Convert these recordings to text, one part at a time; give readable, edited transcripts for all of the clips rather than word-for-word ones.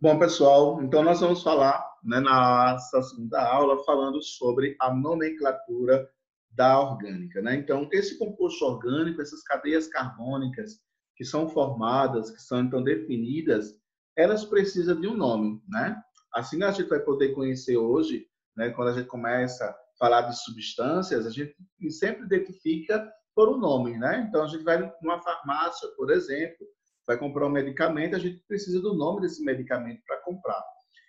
Bom, pessoal, então nós vamos falar, né, na segunda aula, falando sobre a nomenclatura da orgânica, né? Então, esse composto orgânico, essas cadeias carbônicas que são formadas, que são então definidas, elas precisam de um nome, né? Assim a gente vai poder conhecer hoje, né, quando a gente começa a falar de substâncias, a gente sempre identifica por um nome, né? Então, a gente vai numa farmácia, por exemplo, vai comprar um medicamento, a gente precisa do nome desse medicamento para comprar.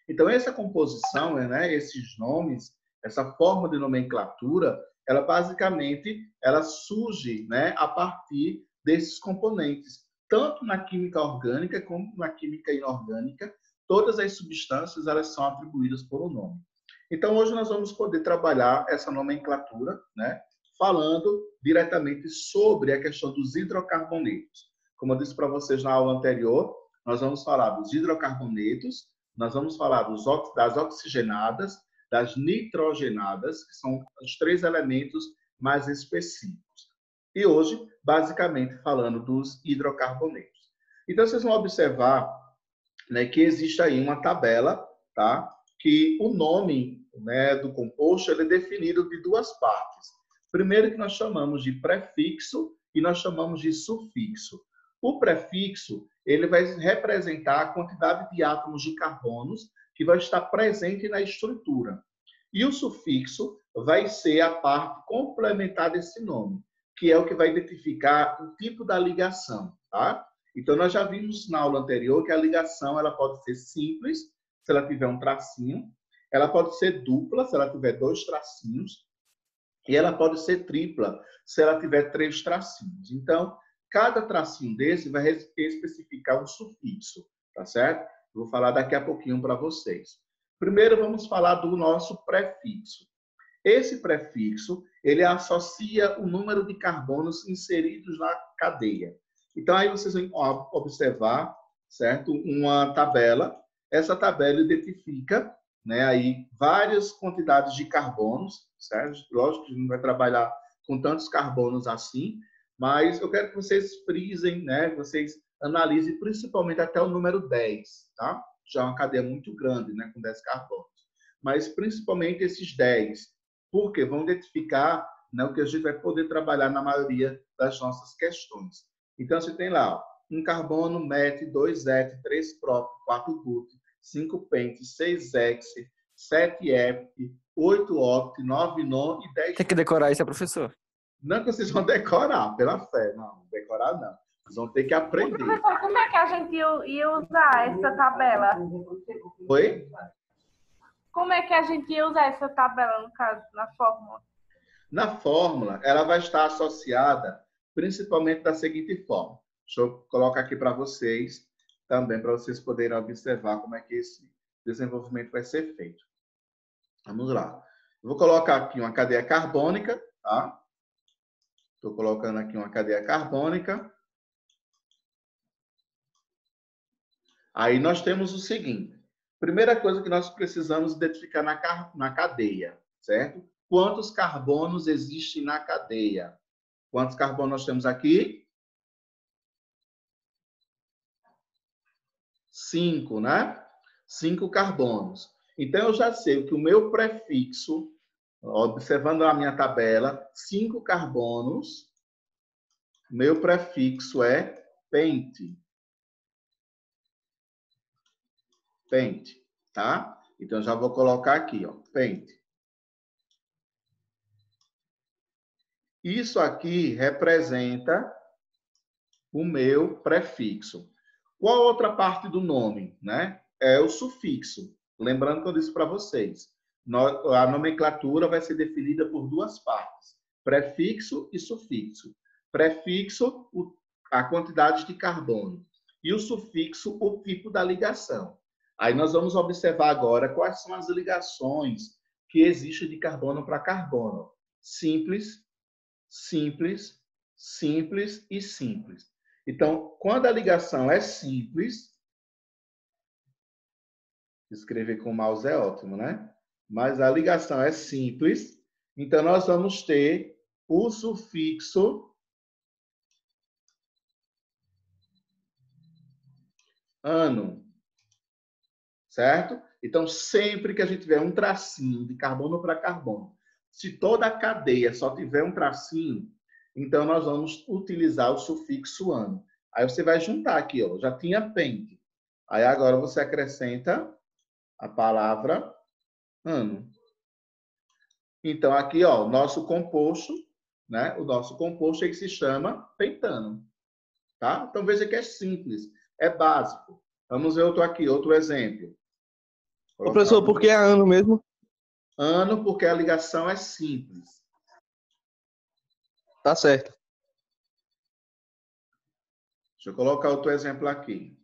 Então, essa composição, né, esses nomes, essa forma de nomenclatura, ela basicamente ela surge, né, a partir desses componentes, tanto na química orgânica como na química inorgânica, todas as substâncias elas são atribuídas por um nome. Então, hoje nós vamos poder trabalhar essa nomenclatura, né, falando diretamente sobre a questão dos hidrocarbonetos. Como eu disse para vocês na aula anterior, nós vamos falar dos hidrocarbonetos, nós vamos falar das oxigenadas, das nitrogenadas, que são os três elementos mais específicos. E hoje, basicamente, falando dos hidrocarbonetos. Então, vocês vão observar, né, que existe aí uma tabela, tá? Que o nome, né, do composto ele é definido de duas partes. Primeiro que nós chamamos de prefixo e nós chamamos de sufixo. O prefixo ele vai representar a quantidade de átomos de carbonos que vai estar presente na estrutura. E o sufixo vai ser a parte complementar desse nome, que é o que vai identificar o tipo da ligação, tá? Então, nós já vimos na aula anterior que a ligação ela pode ser simples, se ela tiver um tracinho, ela pode ser dupla, se ela tiver dois tracinhos, e ela pode ser tripla, se ela tiver três tracinhos. Então, cada tracinho desse vai especificar um sufixo, tá certo? Eu vou falar daqui a pouquinho para vocês. Primeiro, vamos falar do nosso prefixo. Esse prefixo, ele associa o número de carbonos inseridos na cadeia. Então, aí vocês vão observar, certo? Uma tabela. Essa tabela identifica, né, aí várias quantidades de carbonos, certo? Lógico que a gente não vai trabalhar com tantos carbonos assim, mas eu quero que vocês frisem, né, que vocês analisem principalmente até o número 10, tá? Já é uma cadeia muito grande, né, com 10 carbonos. Mas principalmente esses 10, porque vão identificar, né, o que a gente vai poder trabalhar na maioria das nossas questões. Então, você tem lá, um carbono, MET, 2 ET, 3 prop, 4 but, 5 pent, 6 hex, 7 hept, 8 oct, 9 non e 10 Tem que decorar isso, professor. Não que vocês vão decorar, pela fé, não, decorar não. Vocês vão ter que aprender. Professor, como é que a gente ia usar essa tabela? Oi? Como é que a gente ia usar essa tabela, no caso, na fórmula? Na fórmula, ela vai estar associada principalmente da seguinte forma. Deixa eu colocar aqui para vocês, também para vocês poderem observar como é que esse desenvolvimento vai ser feito. Vamos lá. Eu vou colocar aqui uma cadeia carbônica, tá? Estou colocando aqui uma cadeia carbônica. Aí nós temos o seguinte. Primeira coisa que nós precisamos identificar na cadeia, certo? Quantos carbonos existem na cadeia? Quantos carbonos nós temos aqui? 5, né? 5 carbonos. Então, eu já sei que o meu prefixo, observando a minha tabela, 5 carbonos, meu prefixo é pente. Pente, tá? Então, já vou colocar aqui, ó, pente. Isso aqui representa o meu prefixo. Qual a outra parte do nome, né? É o sufixo. Lembrando que eu disse para vocês, a nomenclatura vai ser definida por duas partes, prefixo e sufixo. Prefixo, a quantidade de carbono, e o sufixo, o tipo da ligação. Aí nós vamos observar agora quais são as ligações que existem de carbono para carbono. Simples, simples, simples e simples. Então, quando a ligação é simples, escrever com o mouse é ótimo, né? Mas a ligação é simples, então nós vamos ter o sufixo ano. certo? Então, sempre que a gente tiver um tracinho de carbono para carbono, se toda a cadeia só tiver um tracinho, então nós vamos utilizar o sufixo ano. Aí você vai juntar aqui, ó, já tinha pente. Aí agora você acrescenta a palavra ano. Então aqui, ó, o nosso composto, né? O nosso composto é que se chama pentano, tá? Então veja que é simples, é básico. Vamos ver outro exemplo. Ô, professor, por que é ano mesmo? Ano, porque a ligação é simples. Tá certo. Deixa eu colocar outro exemplo aqui.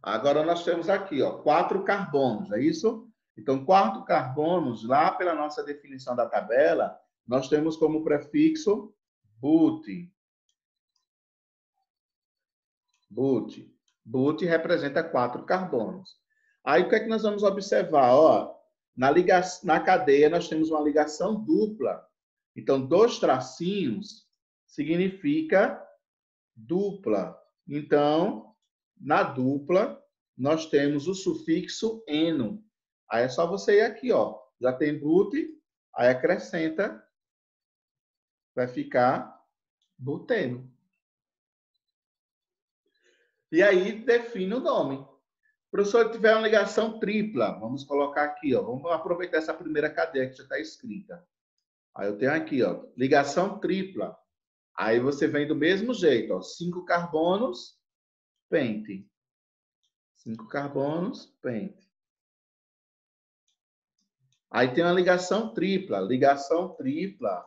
Agora nós temos aqui, ó, 4 carbonos, é isso? Então, 4 carbonos, lá pela nossa definição da tabela, nós temos como prefixo but. But. But representa 4 carbonos. Aí, o que é que nós vamos observar? Ó, na cadeia, nós temos uma ligação dupla. Então, 2 tracinhos significa dupla. Então, na dupla, nós temos o sufixo eno. Aí é só você ir aqui, ó. Já tem but, aí acrescenta, vai ficar buteno. E aí define o nome. Professor, tiver uma ligação tripla, vamos colocar aqui, ó. Vamos aproveitar essa primeira cadeia que já está escrita. Aí eu tenho aqui, ó, ligação tripla. Aí você vem do mesmo jeito, ó, 5 carbonos, pente. 5 carbonos, pente. Aí tem uma ligação tripla. Ligação tripla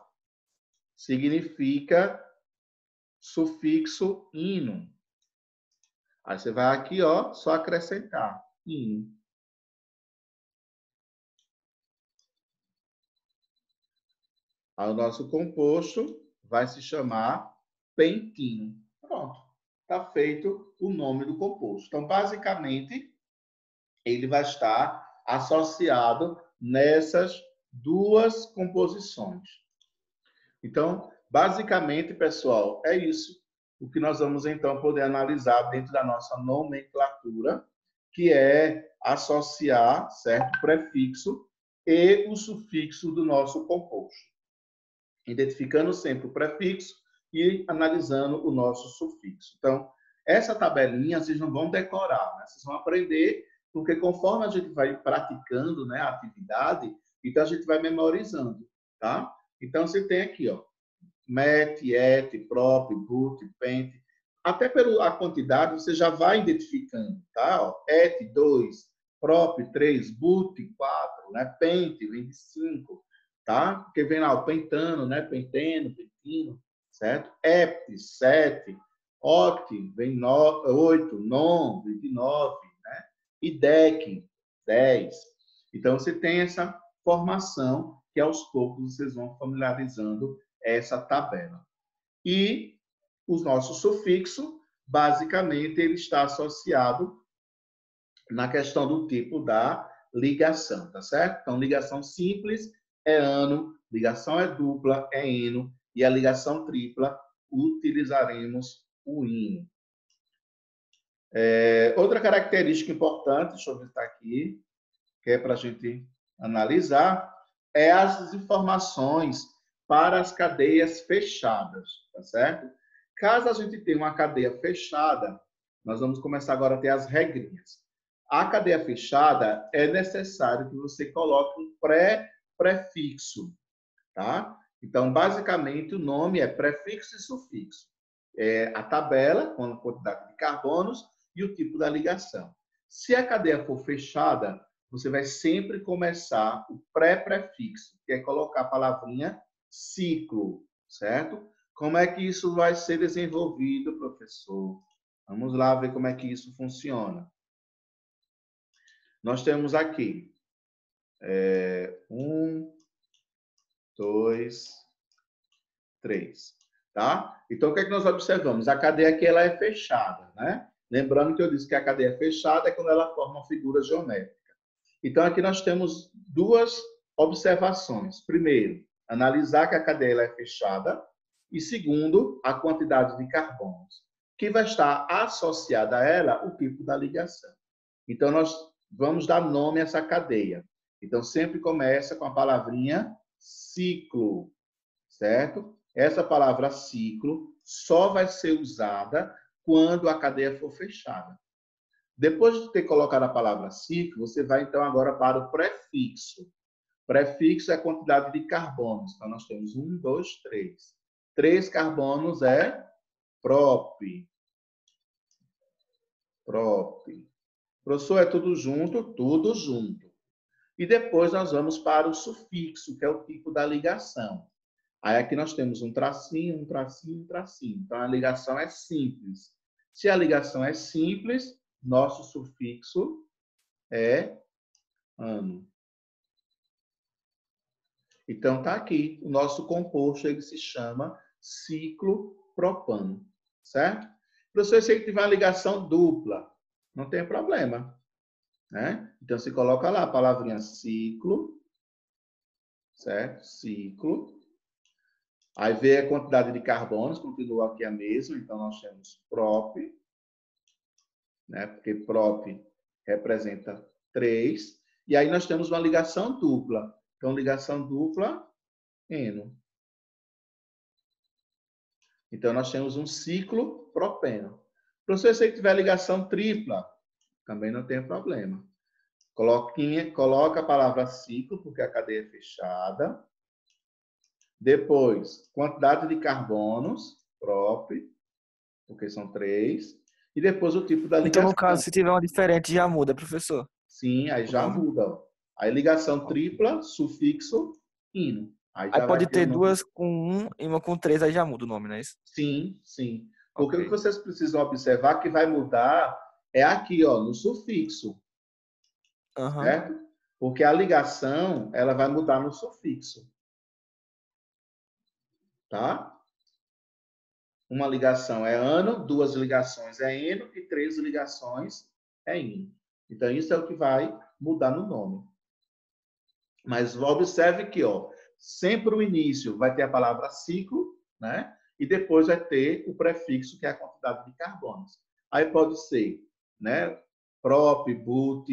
significa sufixo ino. Aí você vai aqui, ó, só acrescentar ino. Aí o nosso composto vai se chamar pentino. Pronto. Está feito o nome do composto. Então, basicamente, ele vai estar associado nessas duas composições. Então, basicamente, pessoal, é isso. O que nós vamos, então, poder analisar dentro da nossa nomenclatura, que é associar, certo, prefixo e o sufixo do nosso composto. Identificando sempre o prefixo e analisando o nosso sufixo. Então, essa tabelinha vocês não vão decorar, né? Vocês vão aprender, porque conforme a gente vai praticando, né, a atividade, então a gente vai memorizando, tá? Então, você tem aqui, ó, met, et, prop, but, pent. Até pela quantidade, você já vai identificando, tá? Ó, et, 2, prop, 3, but, 4, né? Pent, vem de 5, tá? Porque vem lá o pentano, né? Penteno, pentino, certo? Hept, 7, oct, vem 8, non, vem de 9, né? E dec, 10. Então, você tem essa formação que aos poucos vocês vão familiarizando essa tabela. E o nosso sufixo, basicamente, ele está associado na questão do tipo da ligação, tá certo? Então, ligação simples é ano, ligação é dupla é eno, e a ligação tripla utilizaremos o ino. Outra característica importante, deixa eu ver se está aqui, que é para a gente analisar, é as informações para as cadeias fechadas, tá certo? Caso a gente tenha uma cadeia fechada, nós vamos começar agora a ter as regrinhas. A cadeia fechada é necessário que você coloque um prefixo, tá? Então, basicamente, o nome é prefixo e sufixo. É a tabela, com a quantidade de carbonos e o tipo da ligação. Se a cadeia for fechada, você vai sempre começar o pré-prefixo, que é colocar a palavrinha ciclo, certo? Como é que isso vai ser desenvolvido, professor? Vamos lá ver como é que isso funciona. Nós temos aqui 1, 2, 3, tá? Então, o que é que nós observamos? A cadeia aqui ela é fechada, né? Lembrando que eu disse que a cadeia fechada é quando ela forma uma figura geométrica. Então, aqui nós temos duas observações. Primeiro, analisar que a cadeia ela é fechada. E segundo, a quantidade de carbonos, que vai estar associada a ela o tipo da ligação. Então, nós vamos dar nome a essa cadeia. Então, sempre começa com a palavrinha ciclo, certo? Essa palavra ciclo só vai ser usada quando a cadeia for fechada. Depois de ter colocado a palavra ciclo, você vai, então, agora para o prefixo. Prefixo é a quantidade de carbonos. Então, nós temos 1, 2, 3. 3 carbonos é prop. Prop. Professor, é tudo junto? Tudo junto. E depois nós vamos para o sufixo, que é o tipo da ligação. Aí aqui nós temos um tracinho, um tracinho, um tracinho. Então, a ligação é simples. Se a ligação é simples, nosso sufixo é ano. Então, está aqui. O nosso composto ele se chama ciclopropano. Certo? Professor, se ele tiver uma ligação dupla, não tem problema. Né? Então, se coloca lá a palavrinha ciclo. Certo? Ciclo. Aí vê a quantidade de carbonos, continua aqui a mesma. Então, nós temos prop. Né? Porque prop representa 3. E aí nós temos uma ligação dupla. Então, ligação dupla, eno. Então, nós temos um ciclo propeno. Professor, se tiver ligação tripla, também não tem problema. Coloca a palavra ciclo, porque a cadeia é fechada. Depois, quantidade de carbonos, prop, porque são 3. E depois o tipo da ligação. Então, no caso, se tiver uma diferente, já muda, professor? Sim, aí já muda. Ó. Aí ligação tripla, sufixo, ino. Aí pode ter duas com 1 e uma com 3, aí já muda o nome, não é isso? Sim, sim. Porque o que vocês precisam observar que vai mudar é aqui, ó, no sufixo. Certo? Porque a ligação, ela vai mudar no sufixo. Tá? Uma ligação é ano, 2 ligações é eno e 3 ligações é ino. Então, isso é o que vai mudar no nome. Mas observe que, ó, sempre o início vai ter a palavra ciclo, né? E depois vai ter o prefixo, que é a quantidade de carbonos. Aí pode ser, né? Prop, but,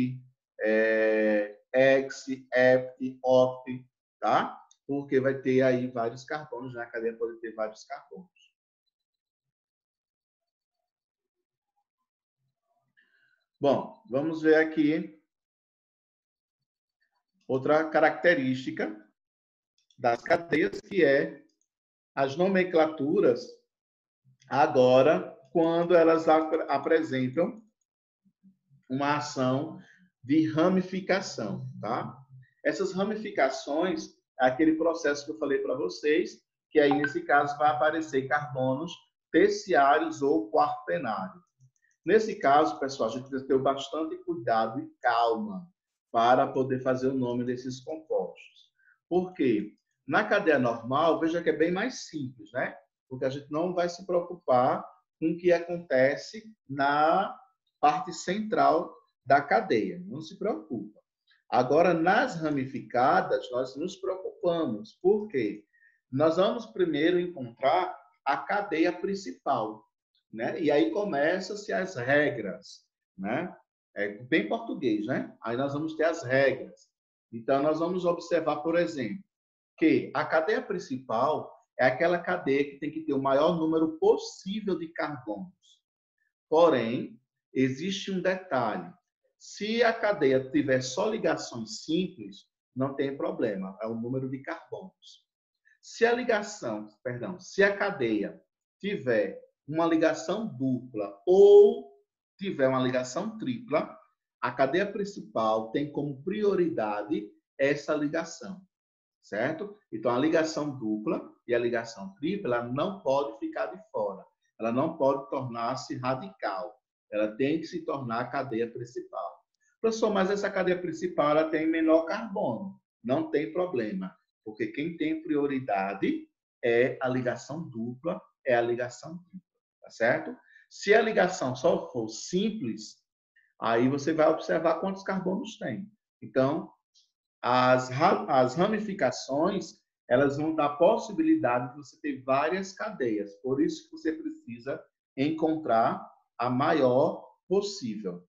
ex, hept, oct, tá? Porque vai ter aí vários carbonos, né? A cadeia pode ter vários carbonos. Bom, vamos ver aqui outra característica das cadeias, que é as nomenclaturas, agora, quando elas apresentam uma ação de ramificação, tá? Essas ramificações é aquele processo que eu falei para vocês, que aí, nesse caso, vai aparecer carbonos terciários ou quaternários. Nesse caso, pessoal, a gente precisa ter bastante cuidado e calma para poder fazer o nome desses compostos. Por quê? Na cadeia normal, veja que é bem mais simples, né? Porque a gente não vai se preocupar com o que acontece na parte central da cadeia. Não se preocupa. Agora, nas ramificadas, nós nos preocupamos. Por quê? Nós vamos primeiro encontrar a cadeia principal, né? E aí começam-se as regras, né? É bem português, né? Aí nós vamos ter as regras. Então, nós vamos observar, por exemplo, que a cadeia principal é aquela cadeia que tem que ter o maior número possível de carbonos. Porém, existe um detalhe. Se a cadeia tiver só ligações simples, não tem problema, é o número de carbonos. Se a cadeia tiver uma ligação dupla ou tiver uma ligação tripla, a cadeia principal tem como prioridade essa ligação, certo? Então, a ligação dupla e a ligação tripla, ela não pode ficar de fora. Ela não pode tornar-se radical. Ela tem que se tornar a cadeia principal. Professor, mas essa cadeia principal ela tem menor carbono. Não tem problema, porque quem tem prioridade é a ligação dupla, é a ligação tripla, tá certo? Se a ligação só for simples, aí você vai observar quantos carbonos tem. Então, as ramificações, elas vão dar a possibilidade de você ter várias cadeias. Por isso que você precisa encontrar a maior possível.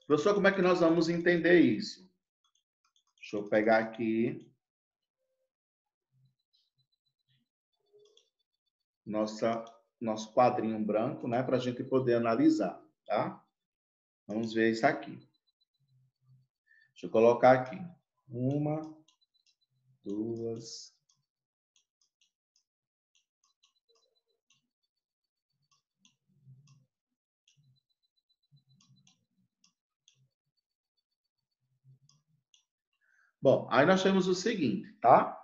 Professor, como é que nós vamos entender isso? Deixa eu pegar aqui nosso quadrinho branco, né, para a gente poder analisar, tá? Vamos ver isso aqui. Deixa eu colocar aqui. 1, 2. Bom, aí nós temos o seguinte, tá?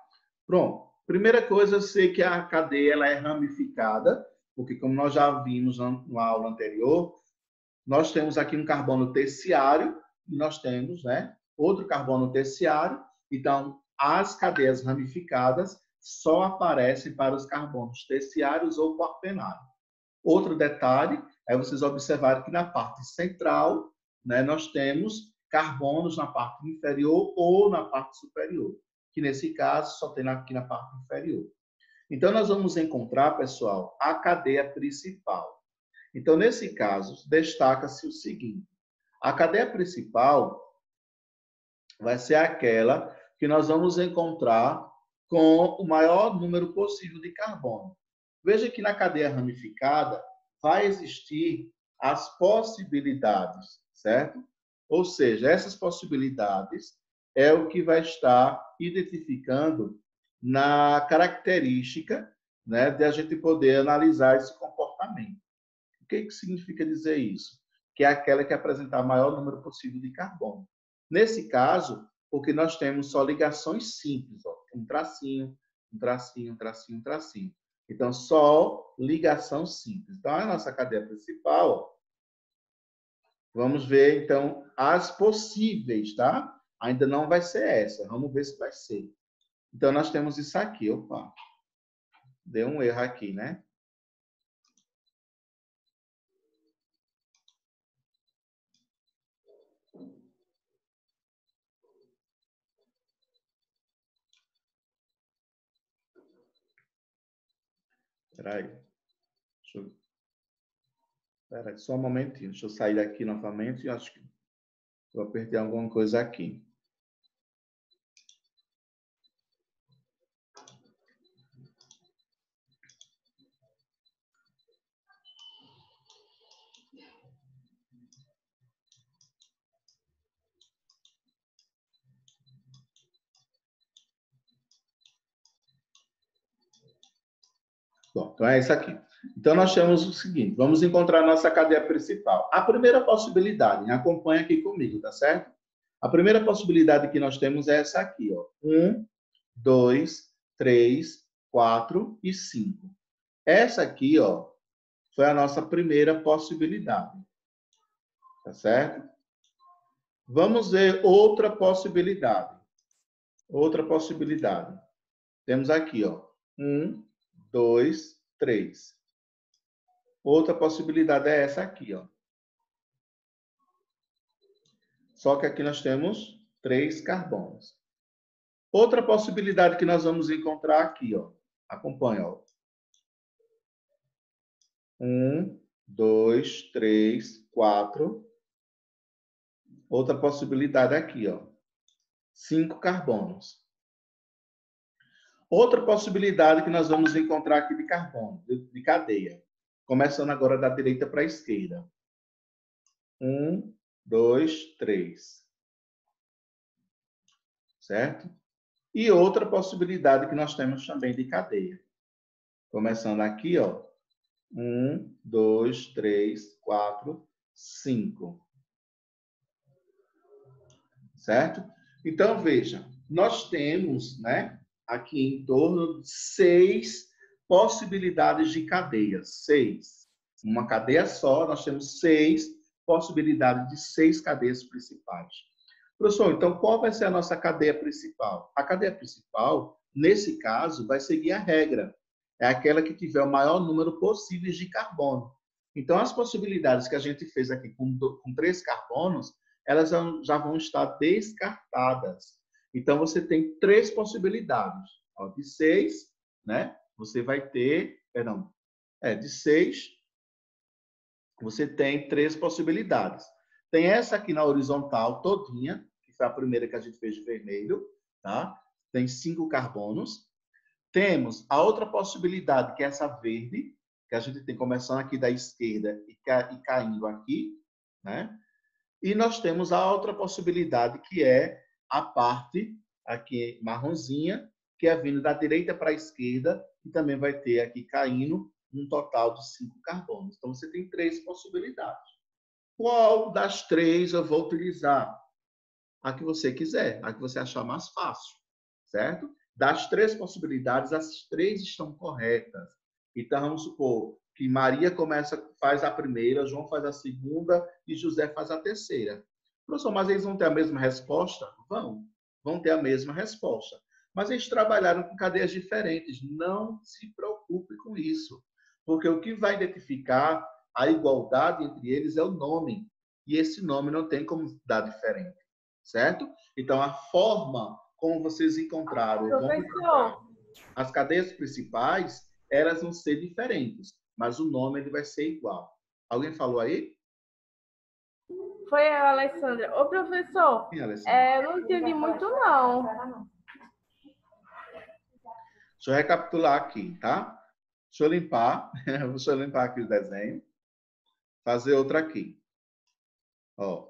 Pronto. Primeira coisa, eu sei que a cadeia ela é ramificada, porque como nós já vimos na aula anterior, nós temos aqui um carbono terciário e nós temos, né, outro carbono terciário. Então, as cadeias ramificadas só aparecem para os carbonos terciários ou quaternários. Outro detalhe é vocês observarem que na parte central, né, nós temos carbonos na parte inferior ou na parte superior, que nesse caso só tem aqui na parte inferior. Então, nós vamos encontrar, pessoal, a cadeia principal. Então, nesse caso, destaca-se o seguinte: a cadeia principal vai ser aquela que nós vamos encontrar com o maior número possível de carbono. Veja que na cadeia ramificada vai existir as possibilidades, certo? Ou seja, essas possibilidades é o que vai estar identificando na característica, né, de a gente poder analisar esse comportamento. O que significa dizer isso? Que é aquela que apresentar o maior número possível de carbono. Nesse caso, porque nós temos só ligações simples, ó, um tracinho, um tracinho, um tracinho, um tracinho. Então, só ligação simples. Então, a nossa cadeia principal, ó, vamos ver, então, as possíveis, tá? Ainda não vai ser essa. Vamos ver se vai ser. Então, nós temos isso aqui. Opa, deu um erro aqui, né? Espera aí. Espera aí, só um momentinho. Deixa eu sair daqui novamente. Eu acho que eu apertei alguma coisa aqui. Bom, então é isso aqui. Então, nós temos o seguinte, vamos encontrar a nossa cadeia principal. A primeira possibilidade, acompanha aqui comigo, tá certo? A primeira possibilidade que nós temos é essa aqui, ó. 1, 2, 3, 4 e 5. Essa aqui, ó, foi a nossa primeira possibilidade. Tá certo? Vamos ver outra possibilidade. Outra possibilidade. Temos aqui, ó. 1, 2, 3. Outra possibilidade é essa aqui, ó. Só que aqui nós temos 3 carbonos. Outra possibilidade que nós vamos encontrar aqui, ó. Acompanha, ó. 1, 2, 3, 4. Outra possibilidade aqui, ó. 5 carbonos. Outra possibilidade que nós vamos encontrar aqui de carbono, de cadeia. Começando agora da direita para a esquerda. 1, 2, 3. Certo? E outra possibilidade que nós temos também de cadeia. Começando aqui, ó. 1, 2, 3, 4, 5. Certo? Então, veja, nós temos, né, aqui em torno de 6 possibilidades de cadeias. 6. Uma cadeia só, nós temos 6 possibilidades de 6 cadeias principais. Professor, então qual vai ser a nossa cadeia principal? A cadeia principal, nesse caso, vai seguir a regra. É aquela que tiver o maior número possível de carbono. Então, as possibilidades que a gente fez aqui com 3 carbonos, elas já vão estar descartadas. Então, você tem 3 possibilidades. Ó, de 6, né? Você vai ter, perdão, de 6, você tem 3 possibilidades. Tem essa aqui na horizontal todinha, que foi a primeira que a gente fez de vermelho, tá? Tem 5 carbonos. Temos a outra possibilidade, que é essa verde, que a gente tem começando aqui da esquerda e caindo aqui, né? E nós temos a outra possibilidade, que é a parte aqui marronzinha, que é vindo da direita para a esquerda, e também vai ter aqui caindo um total de 5 carbonos. Então, você tem 3 possibilidades. Qual das 3 eu vou utilizar? A que você quiser, a que você achar mais fácil, certo? Das 3 possibilidades, as 3 estão corretas. Então, vamos supor que Maria faz a primeira, João faz a segunda e José faz a terceira. Professor, mas eles vão ter a mesma resposta? Vão ter a mesma resposta. Mas eles trabalharam com cadeias diferentes. Não se preocupe com isso. Porque o que vai identificar a igualdade entre eles é o nome. E esse nome não tem como dar diferente. Certo? Então, a forma como vocês encontraram as cadeias principais, elas vão ser diferentes, mas o nome ele vai ser igual. Alguém falou aí? Foi a Alessandra. Ô, professor, Sim, Alessandra. eu não entendi muito, não. Deixa eu recapitular aqui, tá? Deixa eu limpar. Deixa eu limpar aqui o desenho. Fazer outra aqui. Ó,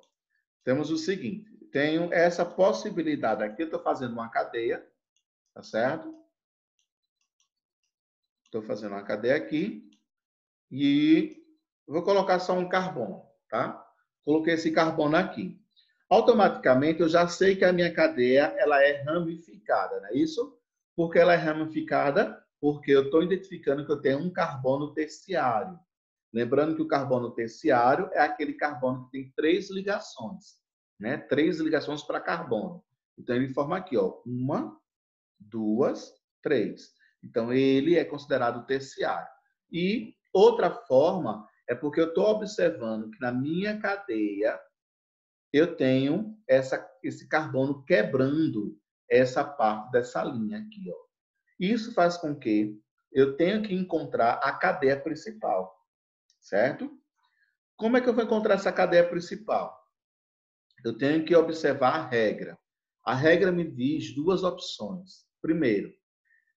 temos o seguinte. Tenho essa possibilidade aqui. Eu estou fazendo uma cadeia, tá certo? Estou fazendo uma cadeia aqui. E vou colocar só um carbono, tá? Coloquei esse carbono aqui. Automaticamente, eu já sei que a minha cadeia ela é ramificada, não é isso? Por que ela é ramificada? Porque eu estou identificando que eu tenho um carbono terciário. Lembrando que o carbono terciário é aquele carbono que tem 3 ligações, né? 3 ligações para carbono. Então, ele forma aqui, ó, 1, 2, 3. Então, ele é considerado terciário. E outra forma é porque eu estou observando que na minha cadeia eu tenho esse carbono quebrando essa parte dessa linha aqui. Ó. Isso faz com que eu tenha que encontrar a cadeia principal, certo? Como é que eu vou encontrar essa cadeia principal? Eu tenho que observar a regra. A regra me diz 2 opções. Primeiro,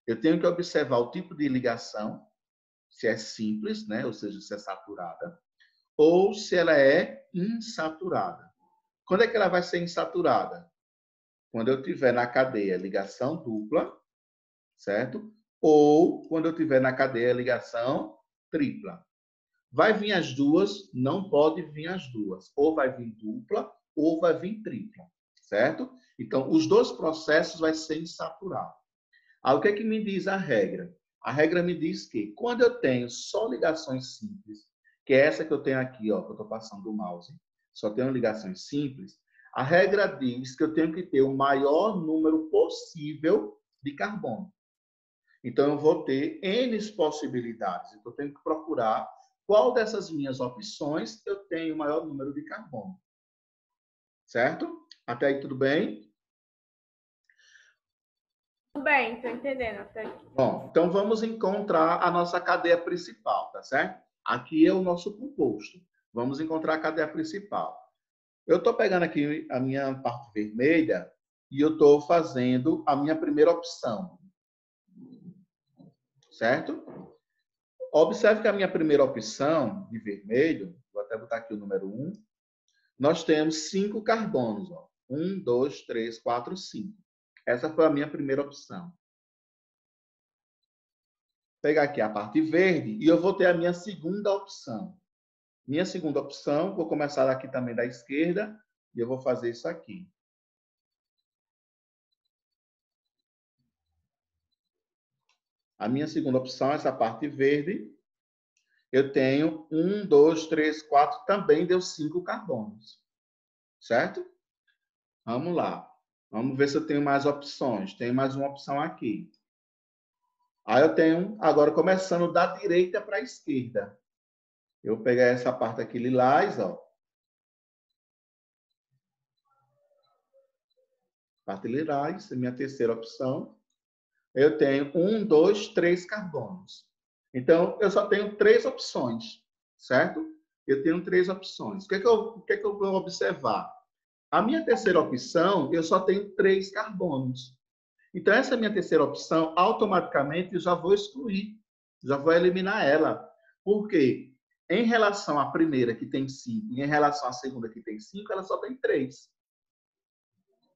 eu tenho que observar o tipo de ligação, se é simples, né? Ou seja, se é saturada, ou se ela é insaturada. Quando é que ela vai ser insaturada? Quando eu tiver na cadeia ligação dupla, certo? Ou quando eu tiver na cadeia ligação tripla. Vai vir as duas? Não pode vir as duas. Ou vai vir dupla, ou vai vir tripla, certo? Então, os 2 processos vai ser insaturado. Aí, o que é que me diz a regra? A regra me diz que quando eu tenho só ligações simples, que é essa que eu tenho aqui, ó, que eu estou passando o mouse, só tenho ligações simples, a regra diz que eu tenho que ter o maior número possível de carbono. Então, eu vou ter N possibilidades. Então, eu tenho que procurar qual dessas minhas opções eu tenho o maior número de carbono. Certo? Até aí tudo bem? Tudo bem, estou entendendo até aqui. Bom, então vamos encontrar a nossa cadeia principal, tá certo? Aqui é o nosso composto. Vamos encontrar a cadeia principal. Eu estou pegando aqui a minha parte vermelha e eu estou fazendo a minha primeira opção. Certo? Observe que a minha primeira opção de vermelho, vou até botar aqui o número 1, nós temos 5 carbonos. Ó. 1, 2, 3, 4, 5. Essa foi a minha primeira opção. Vou pegar aqui a parte verde e eu vou ter a minha segunda opção. Minha segunda opção, vou começar aqui também da esquerda e eu vou fazer isso aqui. A minha segunda opção, essa parte verde, eu tenho 1, 2, 3, 4, também deu 5 carbonos. Certo? Vamos lá. Vamos ver se eu tenho mais opções. Tem mais uma opção aqui. Aí eu tenho, agora começando da direita para a esquerda. Eu vou pegar essa parte aqui lilás, ó. Parte lilás, é minha terceira opção. Eu tenho 1, 2, 3 carbonos. Então, eu só tenho 3 opções, certo? Eu tenho 3 opções. O que é que eu vou observar? A minha terceira opção, eu só tenho 3 carbonos. Então, essa minha terceira opção, automaticamente, eu já vou excluir, já vou eliminar ela. Por quê? Em relação à primeira, que tem 5, e em relação à segunda, que tem 5, ela só tem 3.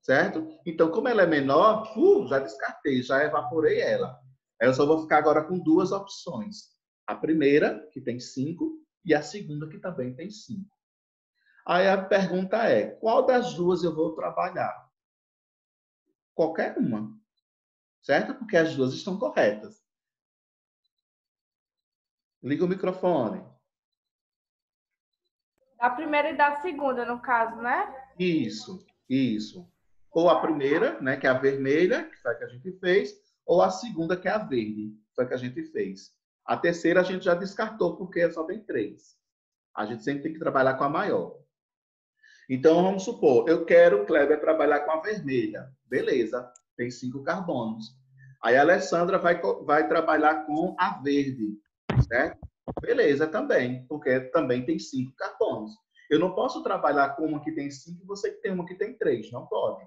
Certo? Então, como ela é menor, já descartei, já evaporei ela. Aí eu só vou ficar agora com 2 opções. A primeira, que tem 5, e a segunda, que também tem 5. Aí a pergunta é, qual das duas eu vou trabalhar? Qualquer uma. Certo? Porque as duas estão corretas. Liga o microfone. Da primeira e da segunda, no caso, né? Isso, isso. Ou a primeira, né, que é a vermelha, que foi a que a gente fez, ou a segunda, que é a verde, que foi a que a gente fez. A terceira a gente já descartou, porque só tem 3. A gente sempre tem que trabalhar com a maior. Então, vamos supor, eu quero, Kleber, trabalhar com a vermelha. Beleza, tem 5 carbonos. Aí a Alessandra vai trabalhar com a verde, certo? Beleza, também, porque também tem 5 carbonos. Eu não posso trabalhar com uma que tem 5 e você que tem uma que tem 3. Não pode,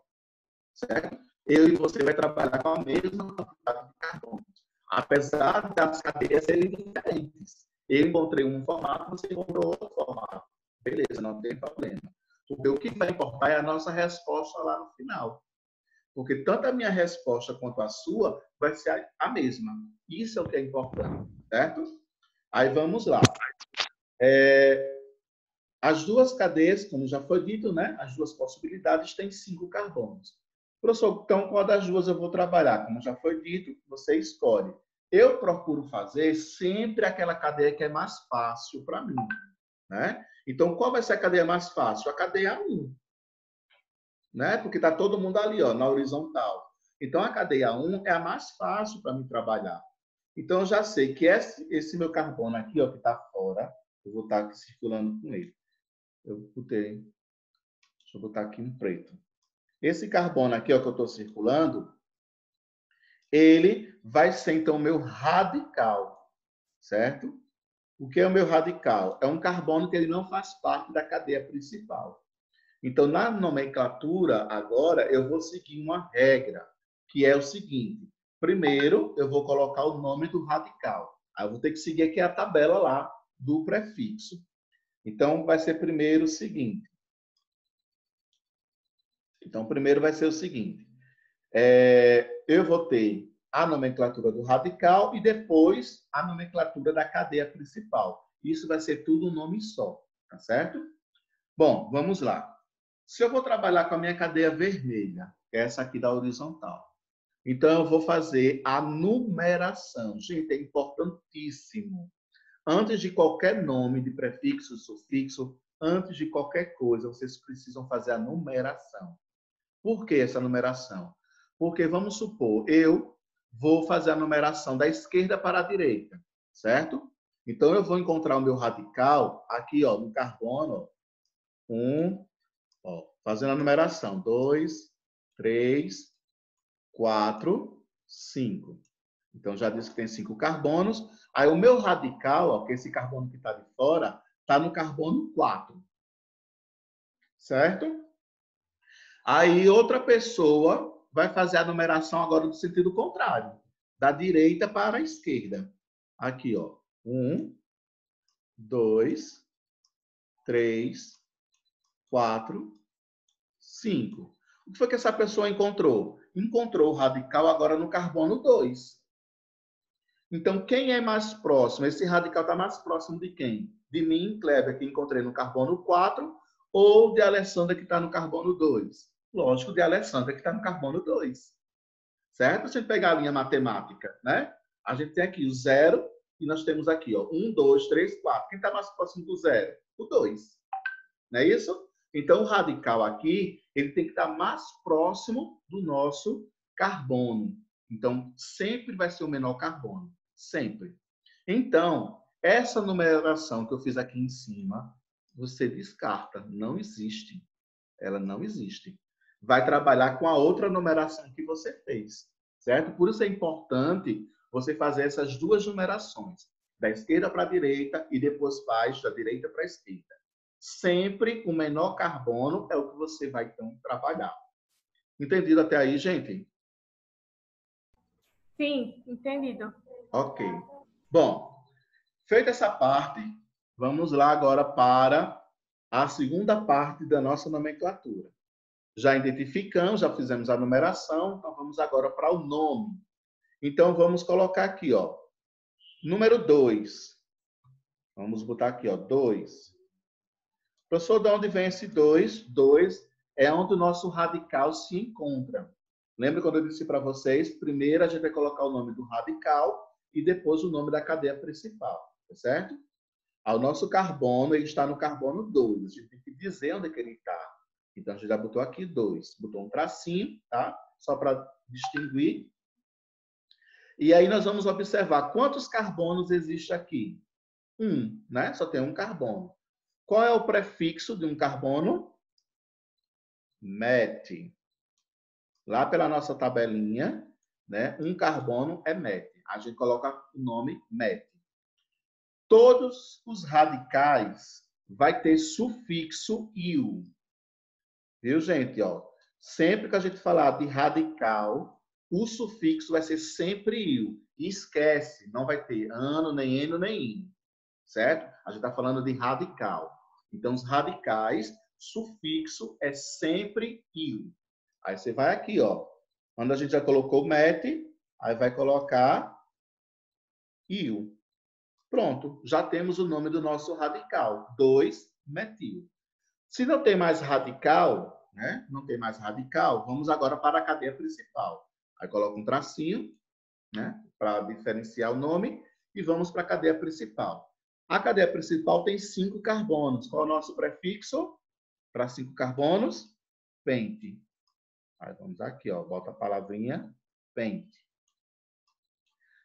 certo? Eu e você vai trabalhar com a mesma quantidade de carbonos. Apesar das cadeias serem diferentes. Eu encontrei um formato, você encontrou outro formato. Beleza, não tem problema. Porque o que vai importar é a nossa resposta lá no final. Porque tanto a minha resposta quanto a sua vai ser a mesma. Isso é o que é importante, certo? Aí vamos lá. As duas cadeias, como já foi dito, né? As duas possibilidades têm 5 carbonos. Professor, então qual das duas eu vou trabalhar? Como já foi dito, você escolhe. Eu procuro fazer sempre aquela cadeia que é mais fácil para mim, né? Então, qual vai ser a cadeia mais fácil? A cadeia 1, né? Porque está todo mundo ali, ó, na horizontal. Então, a cadeia 1 é a mais fácil para mim trabalhar. Então, eu já sei que esse meu carbono aqui, ó, que está fora, eu vou estar aqui circulando com ele. Deixa eu botar aqui um preto. Esse carbono aqui, ó, que eu estou circulando, ele vai ser, então, o meu radical, certo? O que é o meu radical? É um carbono que ele não faz parte da cadeia principal. Então, na nomenclatura, agora, eu vou seguir uma regra, que é o seguinte. Primeiro, eu vou colocar o nome do radical. Aí eu vou ter que seguir aqui a tabela lá do prefixo. Então, vai ser primeiro o seguinte. Então, primeiro vai ser o seguinte. Eu vou ter a nomenclatura do radical e depois a nomenclatura da cadeia principal. Isso vai ser tudo um nome só, tá certo? Bom, vamos lá. Se eu vou trabalhar com a minha cadeia vermelha, essa aqui da horizontal, então eu vou fazer a numeração. Gente, é importantíssimo. Antes de qualquer nome de prefixo, sufixo, antes de qualquer coisa, vocês precisam fazer a numeração. Por que essa numeração? Porque, vamos supor, eu vou fazer a numeração da esquerda para a direita, certo? Então, eu vou encontrar o meu radical aqui, ó, no carbono, 1, ó, fazendo a numeração, 2, 3, 4, 5. Então, já disse que tem 5 carbonos. Aí, o meu radical, ó, que é esse carbono que está de fora, está no carbono 4, certo? Aí outra pessoa vai fazer a numeração agora do sentido contrário, da direita para a esquerda. Aqui, ó. 1, 2, 3, 4, 5. O que foi que essa pessoa encontrou? Encontrou o radical agora no carbono 2. Então, quem é mais próximo? Esse radical está mais próximo de quem? De mim, Kleber, que encontrei no carbono 4, ou de Alessandra, que está no carbono 2? Lógico, de Alessandra, que está no carbono 2. Certo? Se a gente pegar a linha matemática, né? A gente tem aqui o 0 e nós temos aqui, ó, 1, 2, 3, 4. Quem está mais próximo do 0? O 2. Não é isso? Então, o radical aqui, ele tem que estar mais próximo do nosso carbono. Então, sempre vai ser o menor carbono. Sempre. Então, essa numeração que eu fiz aqui em cima, você descarta. Não existe. Ela não existe. Vai trabalhar com a outra numeração que você fez. certo? Por isso é importante você fazer essas duas numerações, da esquerda para a direita e depois faz da direita para a esquerda. Sempre o menor carbono é o que você vai, então, trabalhar. Entendido até aí, gente? Sim, entendido. Ok. Bom, feita essa parte, vamos lá agora para a segunda parte da nossa nomenclatura. Já identificamos, já fizemos a numeração, então vamos agora para o nome. Então, vamos colocar aqui, ó, número 2. Vamos botar aqui, ó, 2. Professor, de onde vem esse 2? 2 é onde o nosso radical se encontra. Lembra quando eu disse para vocês? Primeiro a gente vai colocar o nome do radical e depois o nome da cadeia principal, tá certo? O nosso carbono, ele está no carbono 2. A gente tem que dizer onde é que ele está. Então, a gente já botou aqui 2. Botou um tracinho, tá? Só para distinguir. E aí nós vamos observar quantos carbonos existe aqui. 1, né? Só tem um carbono. Qual é o prefixo de um carbono? Met. Lá pela nossa tabelinha, né? Um carbono é met. A gente coloca o nome met. Todos os radicais vai ter sufixo -il. Viu, gente? Ó, sempre que a gente falar de radical, o sufixo vai ser sempre -il. E esquece, não vai ter ano, nem eno, nem ino. Certo? A gente está falando de radical. Então, os radicais, sufixo é sempre -il. Aí você vai aqui, ó. Quando a gente já colocou met, aí vai colocar -il. Pronto, já temos o nome do nosso radical, 2-metil. Se não tem mais radical, né? Não tem mais radical, vamos agora para a cadeia principal. Aí coloca um tracinho, né? Para diferenciar o nome e vamos para a cadeia principal. A cadeia principal tem 5 carbonos. Qual é o nosso prefixo? Para 5 carbonos, pente. Aí vamos aqui, ó, bota a palavrinha pente.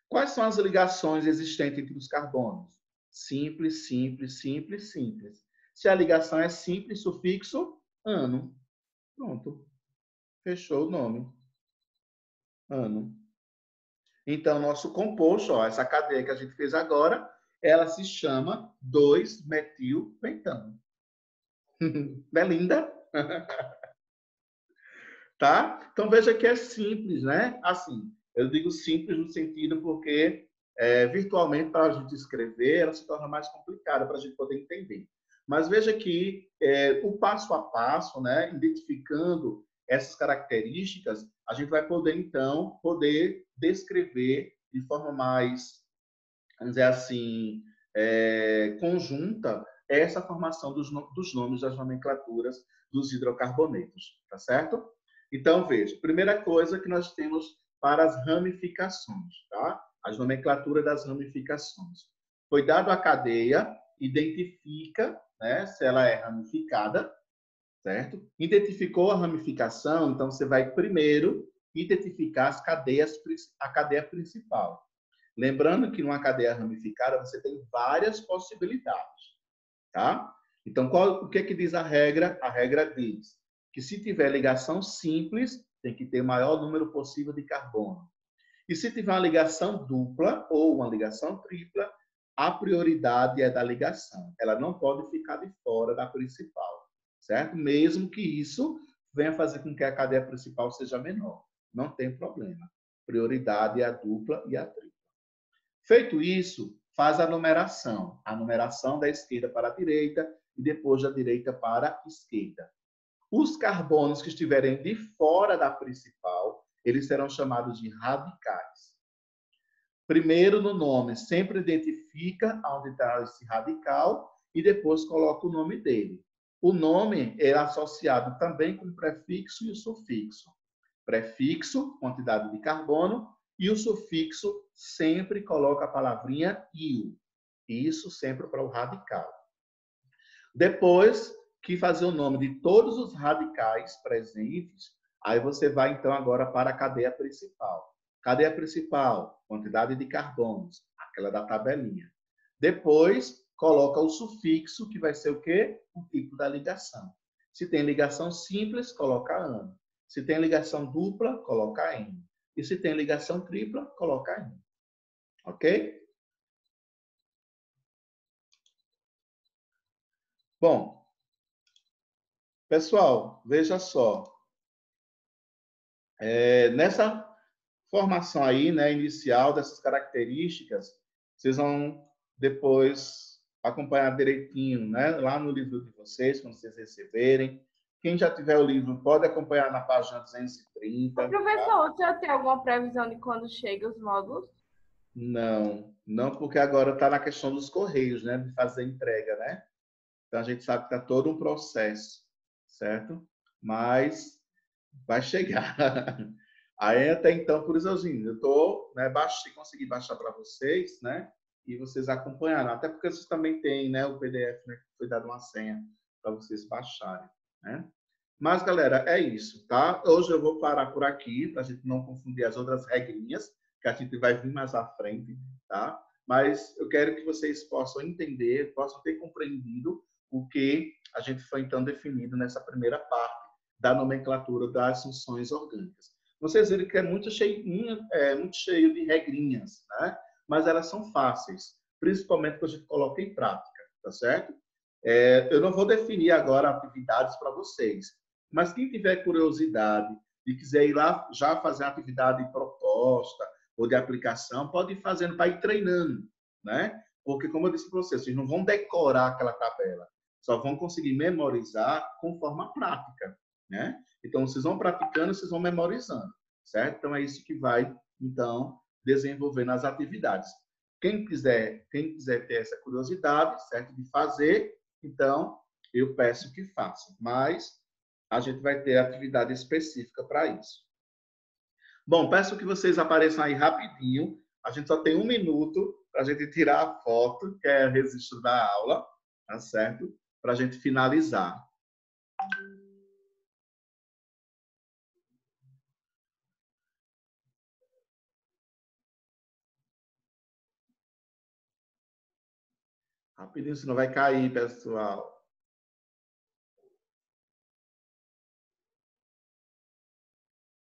Quais são as ligações existentes entre os carbonos? Simples, simples, simples, simples. Se a ligação é simples, sufixo ano. Pronto. Fechou o nome. Ano. Então, nosso composto, ó, essa cadeia que a gente fez agora, ela se chama 2-metilpentano. Não é linda? Tá? Então, veja que é simples, né? Assim, eu digo simples no sentido porque virtualmente, para a gente escrever, ela se torna mais complicada para a gente poder entender. Mas veja que o passo a passo, né, identificando essas características, a gente vai poder, então, descrever de forma mais, vamos dizer assim, conjunta essa formação dos nomes das nomenclaturas dos hidrocarbonetos, tá certo? Então, veja, primeira coisa que nós temos para as ramificações, tá? As nomenclaturas das ramificações. Foi dado a cadeia, identifica, né, se ela é ramificada, certo? Identificou a ramificação, então você vai primeiro identificar a cadeia principal. Lembrando que numa cadeia ramificada você tem várias possibilidades, tá? Então, o que diz a regra? A regra diz que se tiver ligação simples, tem que ter o maior número possível de carbono. E se tiver uma ligação dupla ou uma ligação tripla, a prioridade é da ligação. Ela não pode ficar de fora da principal, certo? Mesmo que isso venha fazer com que a cadeia principal seja menor. Não tem problema. Prioridade é a dupla e a tripla. Feito isso, faz a numeração da esquerda para a direita e depois da direita para a esquerda. Os carbonos que estiverem de fora da principal, eles serão chamados de radicais. Primeiro, no nome, sempre identifica onde está esse radical e depois coloca o nome dele. O nome é associado também com o prefixo e o sufixo. Prefixo, quantidade de carbono, e o sufixo sempre coloca a palavrinha -il. Isso sempre para o radical. Depois que fazer o nome de todos os radicais presentes, aí você vai então agora para a cadeia principal. Cadeia principal, quantidade de carbonos, aquela da tabelinha. Depois coloca o sufixo, que vai ser o quê? O tipo da ligação. Se tem ligação simples, coloca ano. Se tem ligação dupla, coloca N. E se tem ligação tripla, coloca em 1. Ok? Bom, pessoal, veja só. Nessa formação aí, né, inicial dessas características, vocês vão depois acompanhar direitinho, né, lá no livro de vocês, quando vocês receberem. Quem já tiver o livro pode acompanhar na página 230. Professor, o senhor tem alguma previsão de quando chegam os módulos? Não, porque agora está na questão dos correios, né, de fazer a entrega, né? Então a gente sabe que está todo um processo, certo? Mas vai chegar. Aí até então, por isso eu estou, né, consegui baixar para vocês, né? E vocês acompanharam. Até porque vocês também têm, né, o PDF, né, que foi dado uma senha para vocês baixarem, né? Mas, galera, é isso, tá? Hoje eu vou parar por aqui, para a gente não confundir as outras regrinhas, que a gente vai vir mais à frente, tá? Mas eu quero que vocês possam entender, possam ter compreendido o que a gente foi, então, definido nessa primeira parte da nomenclatura das funções orgânicas. Vocês viram que é muito cheio de regrinhas, né? Mas elas são fáceis, principalmente quando a gente coloca em prática, tá certo? Eu não vou definir agora atividades para vocês, mas quem tiver curiosidade e quiser ir lá já fazer a atividade proposta ou de aplicação, pode ir fazendo para ir treinando, né? Porque, como eu disse para vocês não vão decorar aquela tabela, só vão conseguir memorizar conforme a prática, né? Então, vocês vão praticando, vocês vão memorizando, certo? Então, é isso que vai, então, desenvolver nas atividades. Quem quiser ter essa curiosidade, certo? De fazer, então, eu peço que faça. Mas a gente vai ter atividade específica para isso. Bom, peço que vocês apareçam aí rapidinho. A gente só tem 1 minuto para a gente tirar a foto, que é o registro da aula, tá certo? Para a gente finalizar. Rapidinho, senão vai cair, pessoal.